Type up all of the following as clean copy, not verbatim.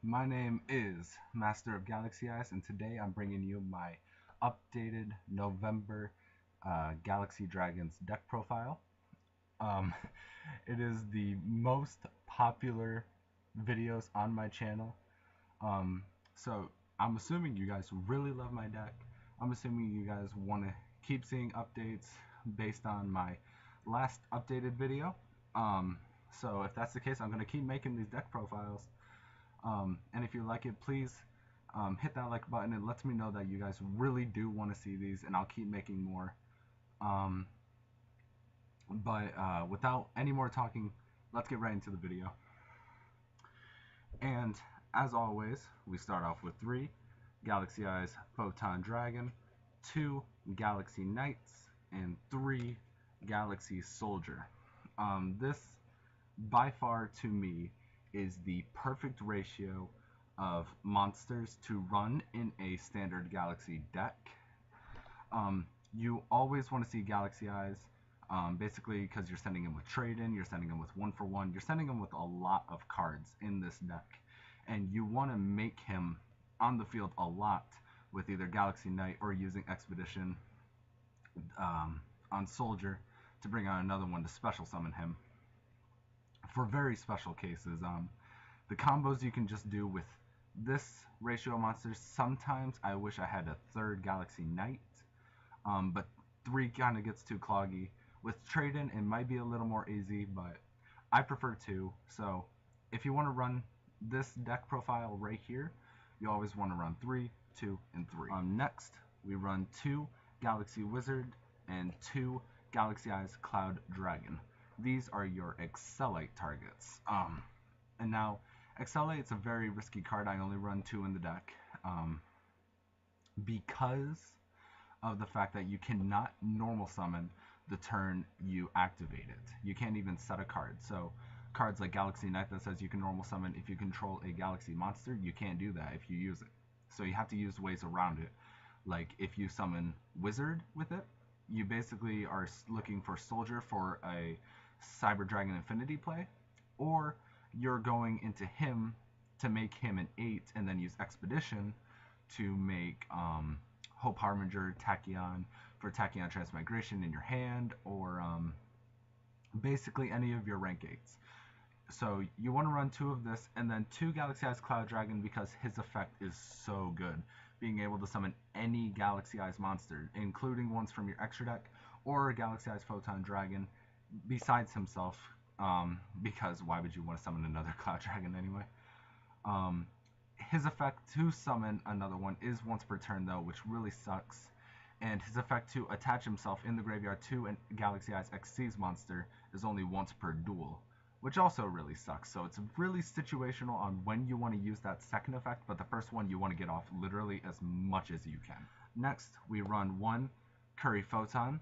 My name is Master of Galaxy Eyes, and today I'm bringing you my updated November Galaxy Dragons deck profile. Um, it is the most popular videos on my channel, so I'm assuming you guys really love my deck. I'm assuming you guys want to keep seeing updates based on my last updated video. So if that's the case, I'm going to keep making these deck profiles. And if you like it, please hit that like button. It lets me know that you guys really do want to see these, and I'll keep making more. Without any more talking, let's get right into the video. And as always, we start off with 3 Galaxy Eyes Photon Dragon, 2 Galaxy Knights, and 3 Galaxy Soldier. This, by far to me, is the perfect ratio of monsters to run in a standard Galaxy deck. You always want to see Galaxy Eyes, basically because you're sending them with trade-in, you're sending them with 1-for-1, you're sending them with a lot of cards in this deck, and you want to make him on the field a lot with either Galaxy Knight or using Expedition on Soldier to bring out another one to special summon him. For very special cases, the combos you can just do with this ratio of monsters. Sometimes I wish I had a 3rd Galaxy Knight, but 3 kind of gets too cloggy. With trade-in, it might be a little more easy, but I prefer 2. So if you want to run this deck profile right here, you always want to run 3, 2, and 3. Next, we run 2 Galaxy Wizard and 2 Galaxy Eyes Cloudragon. These are your Accellight targets. And now, Accellight is a very risky card. I only run 2 in the deck because of the fact that you cannot normal summon the turn you activate it. You can't even set a card. So cards like Galaxy Knight that says you can normal summon if you control a Galaxy monster, you can't do that if you use it. So you have to use ways around it. Like if you summon Wizard with it, you basically are looking for Soldier for a Cyber Dragon Infinity play, or you're going into him to make him an 8 and then use Expedition to make Hope Harbinger Tachyon for Tachyon Transmigration in your hand, or basically any of your rank 8s. So you want to run 2 of this, and then 2 Galaxy Eyes Cloudragon because his effect is so good. Being able to summon any Galaxy Eyes monster, including ones from your extra deck, or a Galaxy Eyes Photon Dragon, besides himself, because why would you want to summon another Cloudragon anyway? His effect to summon another one is once per turn though, which really sucks. And his effect to attach himself in the graveyard to a Galaxy Eyes XC's monster is only once per duel, which also really sucks. So it's really situational on when you want to use that second effect, but the first one you want to get off literally as much as you can. Next, we run 1 Kuriphoton.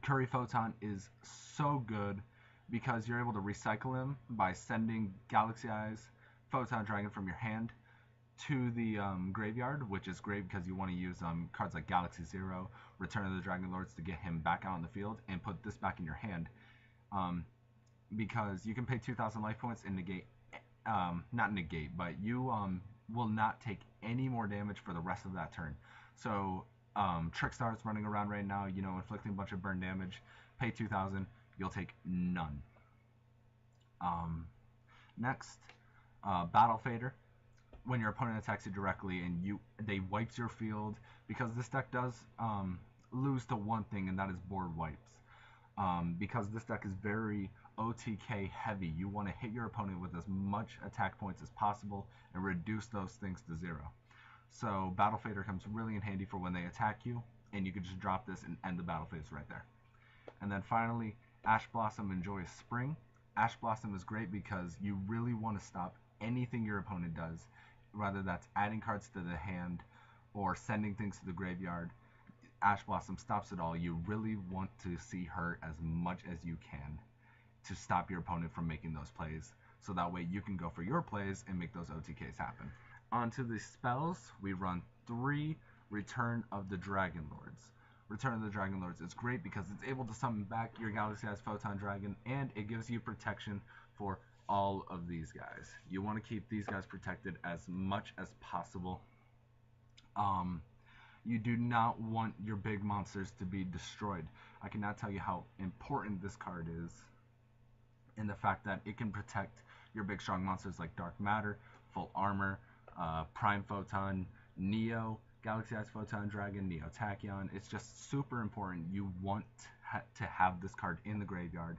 Kuriphoton is so good because you're able to recycle him by sending Galaxy Eyes Photon Dragon from your hand to the graveyard, which is great because you want to use cards like Galaxy Zero, Return of the Dragon Lords to get him back out on the field and put this back in your hand. Because you can pay 2,000 life points and negate, not negate, but you will not take any more damage for the rest of that turn. So Trickstar is running around right now, inflicting a bunch of burn damage. Pay 2,000, you'll take none. Next, Battle Fader. When your opponent attacks you directly and they wipes your field, because this deck does lose to one thing, and that is board wipes. Because this deck is very OTK heavy, you want to hit your opponent with as much attack points as possible and reduce those things to 0. So Battle Fader comes really in handy for when they attack you, and you can just drop this and end the battle phase right there. And then finally, Ash Blossom and Joyous Spring. Ash Blossom is great because you really want to stop anything your opponent does, whether that's adding cards to the hand or sending things to the graveyard. Ash Blossom stops it all. You really want to see her as much as you can to stop your opponent from making those plays, so that way you can go for your plays and make those OTKs happen. On to the spells, we run 3 Return of the Dragon Lords. Return of the Dragon Lords is great because it's able to summon back your Galaxy Eyes Photon Dragon, and it gives you protection for all of these guys. You want to keep these guys protected as much as possible. Um, you do not want your big monsters to be destroyed. I cannot tell you how important this card is in the fact that it can protect your big strong monsters like Dark Matter, Full Armor, Prime Photon, Neo, Galaxy Eyes Photon Dragon, Neo Tachyon. It's just super important. You want to have this card in the graveyard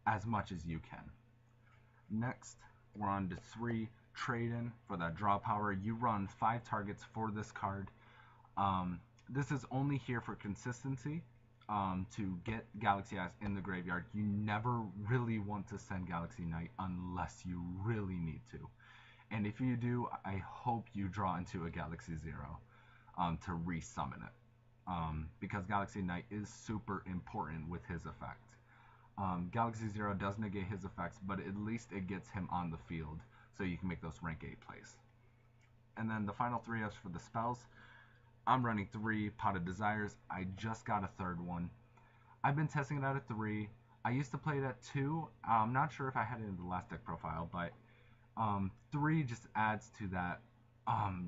as much as you can. Next, we're on to 3 Trade-in for that draw power. You run 5 targets for this card. This is only here for consistency. To get Galaxy Eyes in the graveyard, you never really want to send Galaxy Knight unless you really need to. And if you do, I hope you draw into a Galaxy Zero to resummon it. Because Galaxy Knight is super important with his effect. Galaxy Zero does negate his effects, but at least it gets him on the field, so you can make those rank 8 plays. And then the final 3 Fs for the spells. I'm running 3 Potted Desires. I just got a 3rd one. I've been testing it out at 3. I used to play it at 2. I'm not sure if I had it in the last deck profile, but 3 just adds to that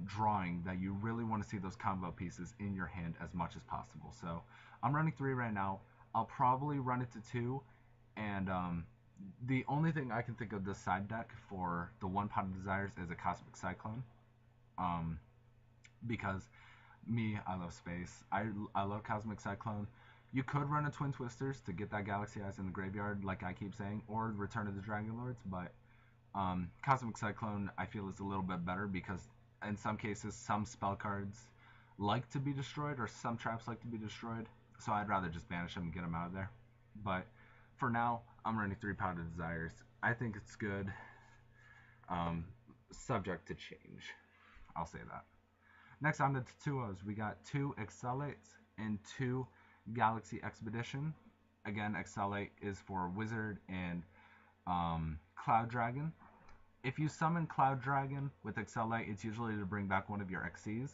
drawing that you really want to see those combo pieces in your hand as much as possible. So I'm running 3 right now. I'll probably run it to 2, and the only thing I can think of this side deck for the 1 Potted Desires is a Cosmic Cyclone. Because I love space. I love Cosmic Cyclone. You could run a Twin Twisters to get that Galaxy Eyes in the graveyard, like I keep saying, or Return of the Dragon Lords, but Cosmic Cyclone I feel is a little bit better because in some cases some spell cards like to be destroyed or some traps like to be destroyed, so I'd rather just banish them and get them out of there. But for now, I'm running 3 Potted Desires. I think it's good. Subject to change. I'll say that. Next on the 2-Os, we got 2 Accellights and 2 Galaxy Expedition. Again, Accellight is for Wizard and Cloudragon. If you summon Cloudragon with Accellight, it's usually to bring back one of your XCs.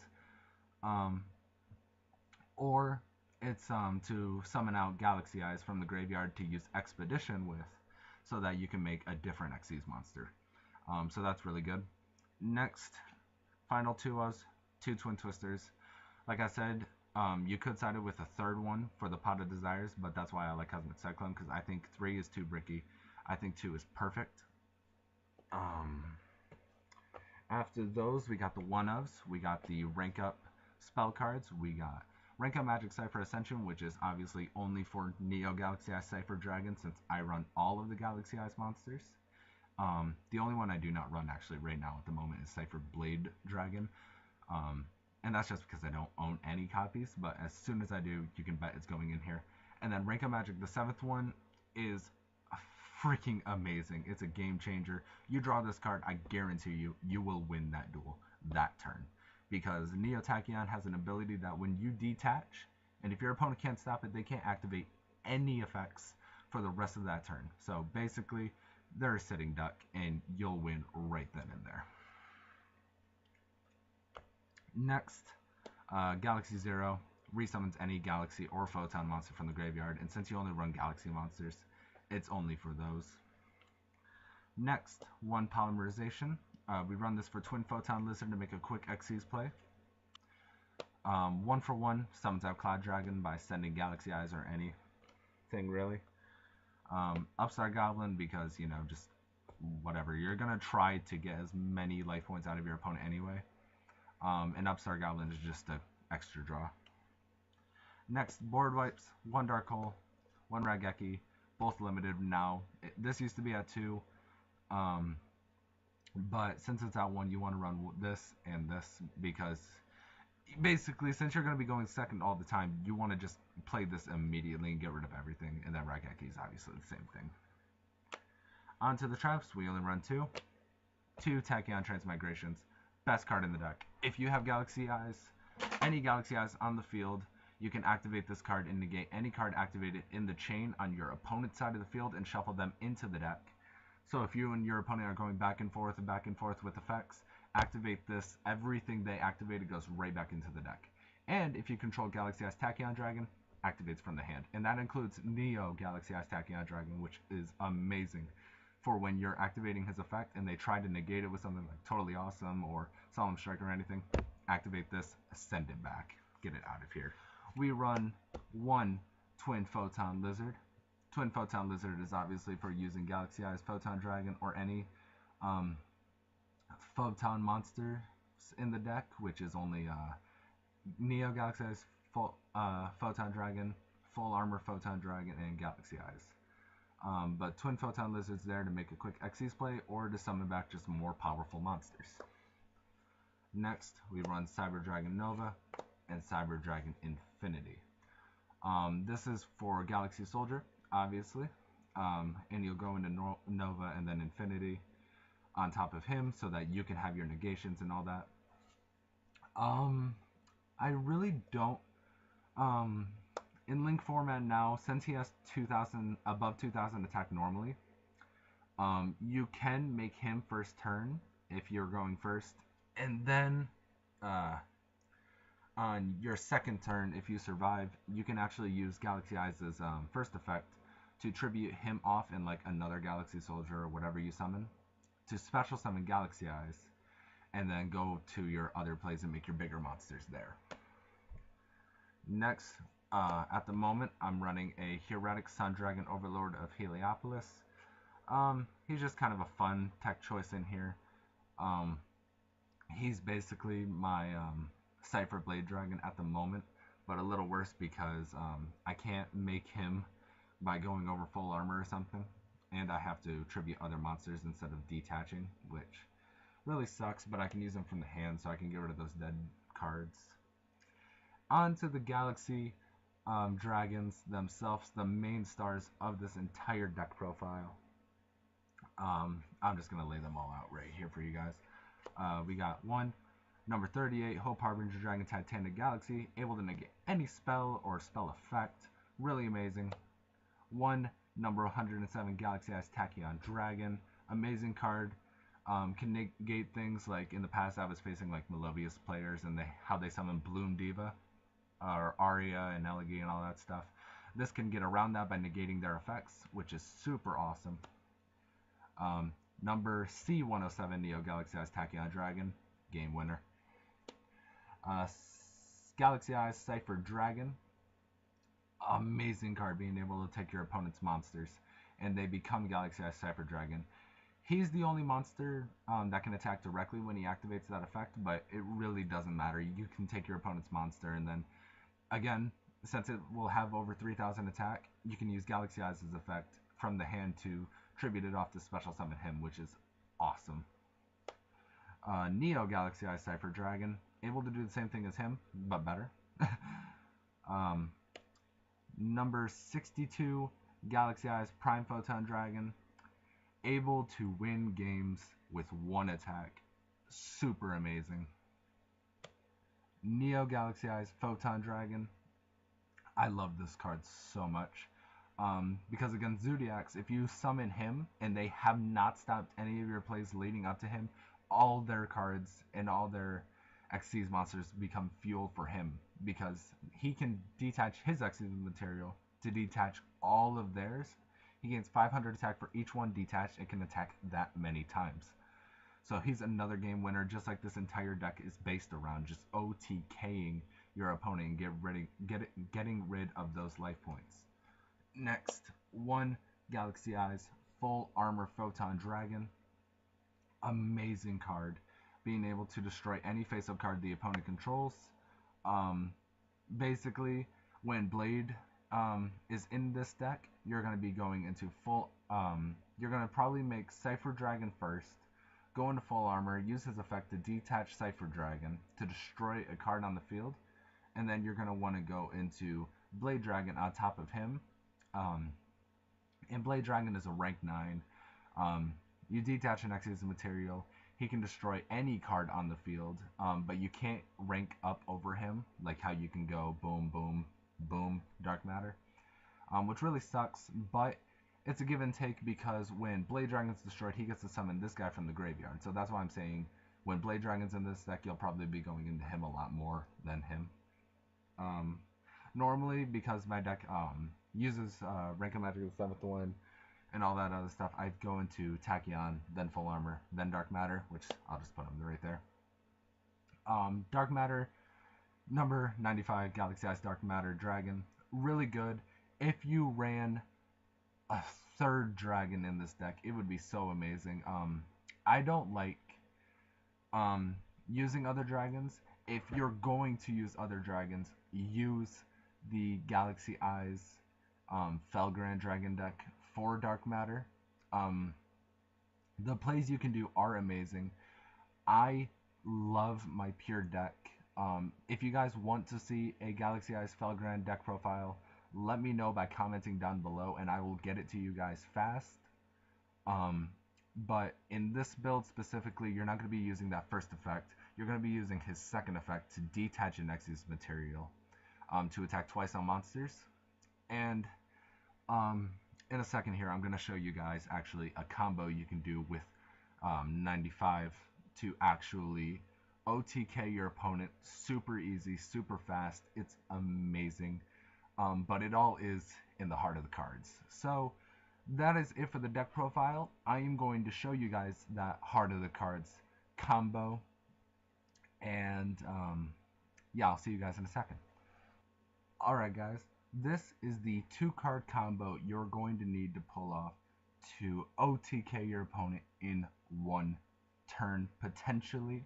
Or it's to summon out Galaxy Eyes from the graveyard to use Expedition with, so that you can make a different XCs monster. So that's really good. Next, final 2-Os. 2 Twin Twisters. Like I said, you could side it with a 3rd one for the Potted Desires, but that's why I like Cosmic Cyclone, because I think 3 is too bricky. I think 2 is perfect. After those, we got the 1-Ofs. We got the rank up spell cards. We got rank up Magic Cipher Ascension, which is obviously only for Neo Galaxy Eyes Cipher Dragon, since I run all of the Galaxy Eyes monsters. The only one I do not run actually right now at the moment is Cipher Blade Dragon. And that's just because I don't own any copies, but as soon as I do, you can bet it's going in here. And then Rank Up Magic, the 7th one, is freaking amazing. It's a game changer. You draw this card, I guarantee you will win that duel that turn. Because Neo Tachyon has an ability that when you detach, and if your opponent can't stop it, they can't activate any effects for the rest of that turn. So basically, they're a sitting duck, and you'll win right then and there. Next, Galaxy Zero resummons any Galaxy or Photon monster from the graveyard, and since you only run Galaxy monsters, it's only for those. Next, 1 Polymerization. We run this for Twin Photon Lizard to make a quick Xyz play. 1 for 1 summons out Cloudragon by sending Galaxy Eyes or anything really. Upstart Goblin because, you know, just whatever. You're going to try to get as many life points out of your opponent anyway. And Upstart Goblin is just an extra draw. Next, board wipes, 1 Dark Hole, 1 Raigeki, both limited now. This used to be at 2, but since it's at 1, you want to run this and this, because basically, since you're going to be going second all the time, you want to just play this immediately and get rid of everything, and then Raigeki is obviously the same thing. On to the traps, we only run 2. 2 Tachyon Transmigrations. Best card in the deck. If you have Galaxy Eyes, any Galaxy Eyes on the field, you can activate this card and negate any card activated in the chain on your opponent's side of the field and shuffle them into the deck. So if you and your opponent are going back and forth with effects, activate this. Everything they activated goes right back into the deck. And if you control Galaxy Eyes Tachyon Dragon, activates from the hand. And that includes Neo Galaxy Eyes Tachyon Dragon, which is amazing. for when you're activating his effect and they try to negate it with something like Totally Awesome or Solemn Strike or anything. Activate this, send it back, get it out of here. We run one Twin Photon Lizard. Twin Photon Lizard is obviously for using Galaxy Eyes Photon Dragon or any Photon monster in the deck, which is only Neo Galaxy Eyes Photon Dragon, Full Armor Photon Dragon, and Galaxy Eyes. But Twin Photon Lizard's there to make a quick Xyz play or to summon back just more powerful monsters. Next, we run Cyber Dragon Nova and Cyber Dragon Infinity. This is for Galaxy Soldier, obviously, and you'll go into Nova and then Infinity on top of him so that you can have your negations and all that. I really don't. In Link format now, since he has 2,000 above 2,000 attack normally, you can make him first turn if you're going first, and then on your second turn, if you survive, you can actually use Galaxy Eyes' first effect to tribute him off in like another Galaxy Soldier or whatever you summon, to special summon Galaxy Eyes, and then go to your other plays and make your bigger monsters there. Next, at the moment, I'm running a Heretic Sun Dragon Overlord of Heliopolis. He's just kind of a fun tech choice in here. He's basically my Cipher Blade Dragon at the moment, but a little worse because I can't make him by going over full armor or something, and I have to tribute other monsters instead of detaching, which really sucks, but I can use them from the hand so I can get rid of those dead cards. On to the Galaxy Dragons themselves, the main stars of this entire deck profile. I'm just going to lay them all out right here for you guys. We got one, number 38, Hope Harbinger Dragon Titanic Galaxy, able to negate any spell or spell effect. Really amazing. One, number 107, Galaxy Eyes Tachyon Dragon. Amazing card. Can negate things like in the past I was facing like Melodious players and how they summon Bloom Diva or Aria and Elegy and all that stuff. This can get around that by negating their effects, which is super awesome. Number C107, Neo Galaxy Eyes Tachyon Dragon, game winner. Galaxy Eyes Cipher Dragon, amazing card, being able to take your opponent's monsters and they become Galaxy Eyes Cipher Dragon. He's the only monster that can attack directly when he activates that effect, but it really doesn't matter. You can take your opponent's monster, and then, again, since it will have over 3,000 attack, you can use Galaxy Eyes' effect from the hand to tribute it off to special summon him, which is awesome. Neo Galaxy Eyes Cipher Dragon, able to do the same thing as him, but better. Number 62, Galaxy Eyes Prime Photon Dragon, able to win games with one attack. Super amazing. Neo Galaxy Eyes Photon Dragon, I love this card so much. Because against Zoodiacs, if you summon him and they have not stopped any of your plays leading up to him, all their cards and all their Xyz monsters become fuel for him, because he can detach his Xyz material to detach all of theirs. He gains 500 attack for each one detached and can attack that many times. So he's another game winner, just like this entire deck is based around just OTKing your opponent and getting rid of those life points. Next, one Galaxy Eyes Full Armor Photon Dragon. Amazing card, being able to destroy any face-up card the opponent controls. Basically, when Blade is in this deck, you're going to be going into full, you're going to probably make Cipher Dragon first, go into full armor, use his effect to detach Cipher Dragon to destroy a card on the field, and then you're going to want to go into Blade Dragon on top of him. And Blade Dragon is a rank 9. You detach an Xyz material, he can destroy any card on the field, but you can't rank up over him, like how you can go boom, boom, boom, Dark Matter, which really sucks, but it's a give and take, because when Blade Dragon's destroyed, he gets to summon this guy from the graveyard. So that's why I'm saying when Blade Dragon's in this deck, you'll probably be going into him a lot more than him. Normally, because my deck uses Rank of Magic 7th one, and all that other stuff, I'd go into Tachyon, then Full Armor, then Dark Matter, which I'll just put them right there. Dark Matter, number 95, Galaxy Eyes Dark Matter Dragon. Really good. If you ran a third dragon in this deck, it would be so amazing. I don't like using other dragons. If you're going to use other dragons, use the Galaxy Eyes Felgrand Dragon deck for Dark Matter. The plays you can do are amazing. I love my pure deck. If you guys want to see a Galaxy Eyes Felgrand deck profile, let me know by commenting down below and I will get it to you guys fast. But in this build specifically, you're not going to be using that first effect. You're going to be using his second effect to detach an Nexus material to attack twice on monsters. And in a second here, I'm going to show you guys actually a combo you can do with 95 to actually OTK your opponent. Super easy, super fast. It's amazing. But it all is in the heart of the cards. So that is it for the deck profile. I am going to show you guys that heart of the cards combo. And yeah, I'll see you guys in a second. Alright guys, this is the 2-card combo you're going to need to pull off to OTK your opponent in one turn, potentially.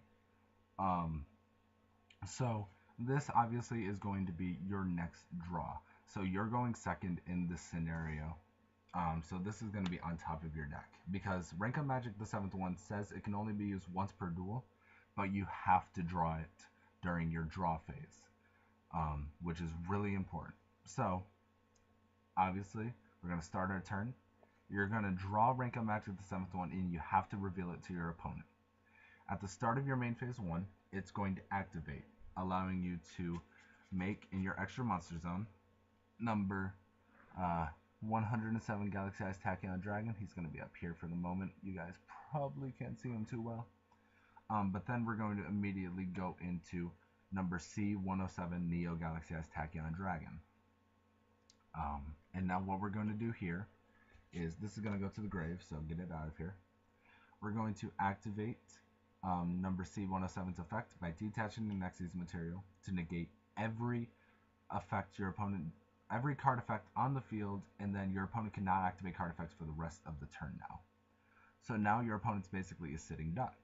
So this obviously is going to be your next draw. So you're going second in this scenario. So this is going to be on top of your deck. Because Rank of Magic, the 7th one, says it can only be used once per duel, but you have to draw it during your draw phase. Which is really important. So, obviously, we're going to start our turn. You're going to draw Rank of Magic, the 7th one, and you have to reveal it to your opponent. At the start of your main phase 1, it's going to activate, allowing you to make, in your extra monster zone, number 107 Galaxy Eyes Tachyon Dragon. He's going to be up here for the moment. You guys probably can't see him too well. But then we're going to immediately go into number C107 Neo Galaxy Eyes Tachyon Dragon. And now what we're going to do here is, this is going to go to the grave, so get it out of here. We're going to activate number C107's effect by detaching the Nexus material to negate every effect your opponent, every card effect on the field, and then your opponent cannot activate card effects for the rest of the turn now. So now your opponent's basically a sitting duck.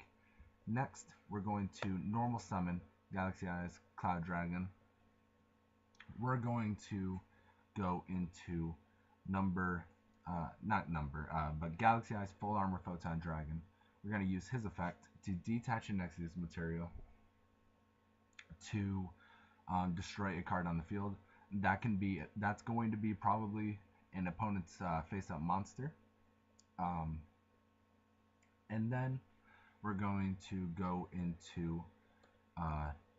Next, we're going to normal summon Galaxy Eyes Cloudragon. We're going to go into but Galaxy Eyes Full Armor Photon Dragon. We're going to use his effect to detach a Nexus material to destroy a card on the field. That's going to be probably an opponent's face-up monster. And then we're going to go into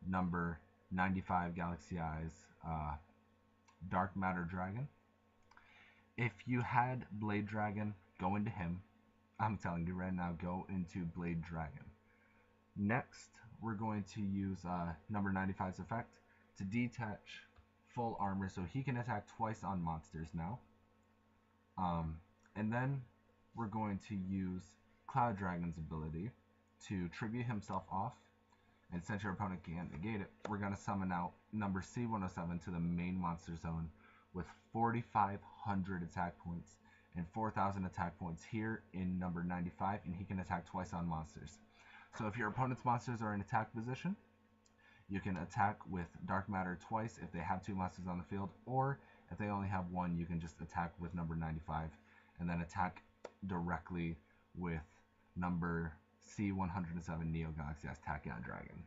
number 95 Galaxy Eyes Dark Matter Dragon. If you had Blade Dragon, go into him. I'm telling you right now, go into Blade Dragon. Next, we're going to use number 95's effect to detach Full Armor so he can attack twice on monsters now. And then we're going to use Cloudragon's ability to tribute himself off. And since your opponent can't negate it, we're going to summon out number C107 to the main monster zone with 4,500 attack points and 4,000 attack points here in number 95, and he can attack twice on monsters. So if your opponent's monsters are in attack position, you can attack with Dark Matter twice if they have 2 monsters on the field, or if they only have 1, you can just attack with number 95 and then attack directly with number C107 Neo Galaxy Eyes Tachyon Dragon.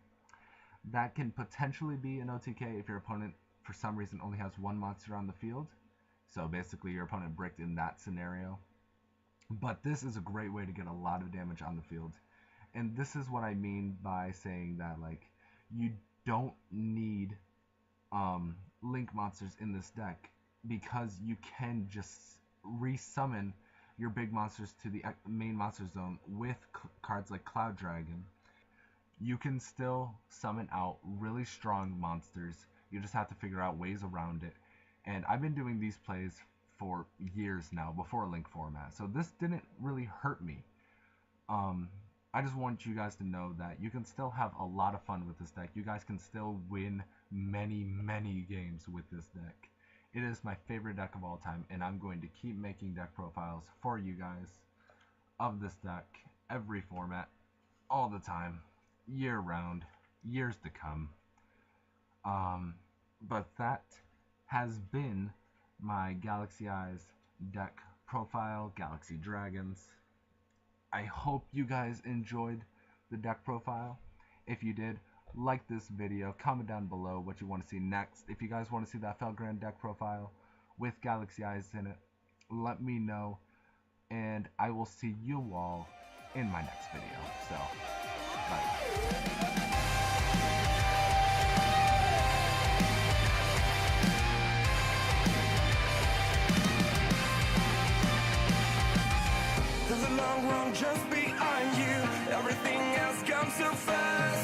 That can potentially be an OTK if your opponent for some reason only has 1 monster on the field. So basically your opponent bricked in that scenario. But this is a great way to get a lot of damage on the field. And this is what I mean by saying that, like, you don't need link monsters in this deck, because you can just resummon your big monsters to the main monster zone with cards like Cloudragon. You can still summon out really strong monsters. You just have to figure out ways around it. And I've been doing these plays for years now, before Link format. So this didn't really hurt me. I just want you guys to know that you can still have a lot of fun with this deck. You guys can still win many, many games with this deck. It is my favorite deck of all time, and I'm going to keep making deck profiles for you guys of this deck, every format, all the time, year round, years to come. But that has been my Galaxy Eyes deck profile, Galaxy Dragons. I hope you guys enjoyed the deck profile. If you did, like this video, comment down below what you want to see next. If you guys want to see that Felgrand deck profile with Galaxy Eyes in it, let me know, and I will see you all in my next video. So, bye. There's a long road just behind you. Everything else comes so fast.